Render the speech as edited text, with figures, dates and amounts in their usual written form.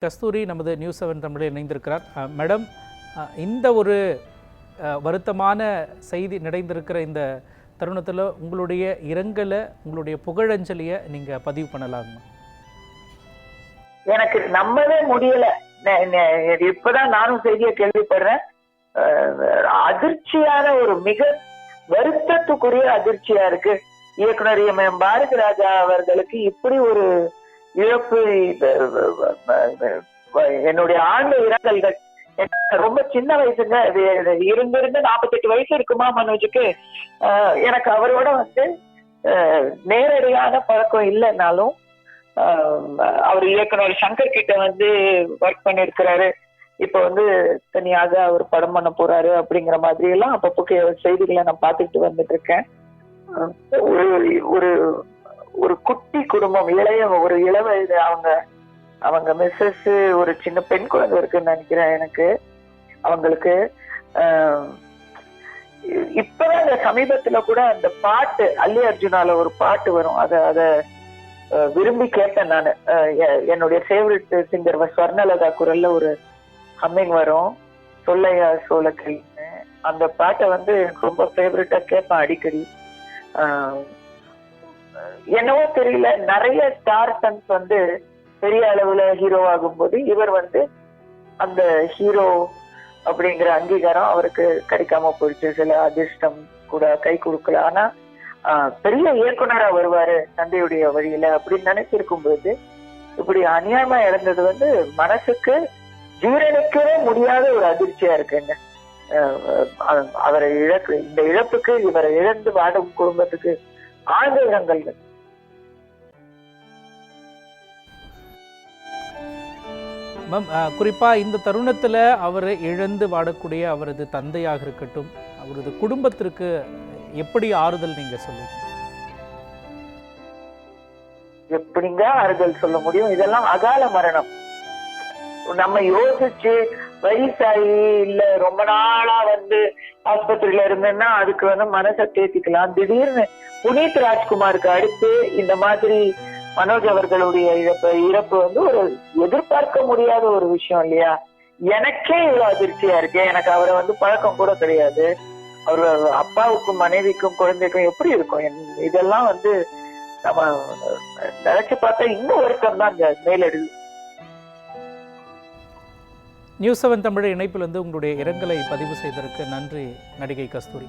கஸ்தூரி நமது நியூஸ் 7 தமிழில் இணைந்திருக்கிறார். மேடம், இந்த ஒரு வருத்தமான செய்தி நிறைந்திருக்கிற இந்த தருணத்தில் உங்களுடைய இரங்கலை, உங்களுடைய புகழஞ்சலியை நீங்கள் பதிவு பண்ணலாமா? எனக்கு நம்பவே முடியல. இப்பதான் நானும் செய்தியை கேள்விப்படுறேன். அதிர்ச்சியான ஒரு மிக வருத்தத்துக்குரிய அதிர்ச்சியா இருக்கு. இயக்குனர் எம் பாரதி ராஜா அவர்களுக்கு இப்படி ஒரு இழப்பு. என்னுடைய ஆழ்ந்த இரங்கல்கள். ரொம்ப சின்ன வயசுங்க, இருந்திருந்து 48 வயசு இருக்குமா மனோஜுக்கு. எனக்கு அவரோட நேரடியான பழக்கம் இல்லைன்னாலும் அவர் இயக்குனர் சங்கர் கிட்ட ஒர்க் பண்ணிருக்கிறாரு. இப்ப தனியாக அவர் படம் பண்ண போறாரு அப்படிங்கிற மாதிரி எல்லாம் அப்பப்போ செய்திகளை நான் பார்த்துட்டு வந்துட்டு இருக்கேன். ஒரு ஒரு குட்டி குடும்பம், ஒரு இளவயது, அவங்க மிஸ்ஸஸ், ஒரு சின்ன பெண் குழந்தை இருக்குன்னு நினைக்கிறேன் எனக்கு அவங்களுக்கு. இப்பதான் இந்த சமீபத்துல கூட அந்த பாட்டு அல்லி அர்ஜுனால ஒரு பாட்டு வரும், அத விரும்பி கேட்டேன் நான். என்னுடைய ஃபேவரட் சிங்கர் ஸ்வர்ணலதா குரல்ல ஒரு ஹம்மிங் வரும், சொல்லையா சோழக்கைன்னு. அந்த பாட்டை எனக்கு ரொம்ப ஃபேவரட்டா கேட்பேன் அடிக்கடி. என்னவோ தெரியல, நிறைய ஸ்டார் சன்ஸ் பெரிய அளவுல ஹீரோ ஆகும் போது இவர் அந்த ஹீரோ அப்படிங்கிற அங்கீகாரம் அவருக்கு கிடைக்காம போயிடுச்சு. சில அதிர்ஷ்டம் கூட கை கொடுக்கல. ஆனா பெரிய இயக்குனரா வருவாரு தந்தையுடைய வழியில அப்படின்னு நினைச்சிருக்கும் போது இப்படி அநியாயமா இழந்தது மனசுக்கு ஜீரணிக்கவே முடியாத ஒரு அதிர்ச்சியா இருக்குங்க. அவரை இந்த இழப்புக்கு இவரை இழந்து வாடும் குடும்பத்துக்கு ஆழ்ந்த இரங்கல்கள். மேம், குறிப்பாக இந்த தருணத்தில் அவர் இழந்து வாடக்கூடிய அவரது தந்தையாக இருக்கட்டும், அவரது குடும்பத்திற்கு எப்படி ஆறுதல் நீங்க சொல்லுங்க? எப்படிங்க ஆறுதல் சொல்ல முடியும்? இதெல்லாம் அகால மரணம். நம்ம யோசிச்சு வயசாயி இல்ல ரொம்ப நாளா ஆஸ்பத்திரியில இருந்தேன்னா அதுக்கு மனசை தேத்திக்கலாம். திடீர்னு புனீத் ராஜ்குமாருக்கு அடுத்து இந்த மாதிரி மனோஜ் அவர்களுடைய இறப்பு ஒரு எதிர்பார்க்க முடியாத ஒரு விஷயம் இல்லையா? எனக்கே இவ்வளவு அதிர்ச்சியா இருக்கு. எனக்கு அவரை பழக்கம் கூட கிடையாது. அவரு அப்பாவுக்கும் மனைவிக்கும் குழந்தைக்கும் எப்படி இருக்கும்? இதெல்லாம் நம்ம நினைச்சு பார்த்தா இன்னும் வருத்தம் தான் மேலெடுது. நியூஸ் 7 தமிழ் இணைப்பில் உங்களுடைய இரங்கலை பதிவு செய்ததற்கு நன்றி நடிகை கஸ்தூரி.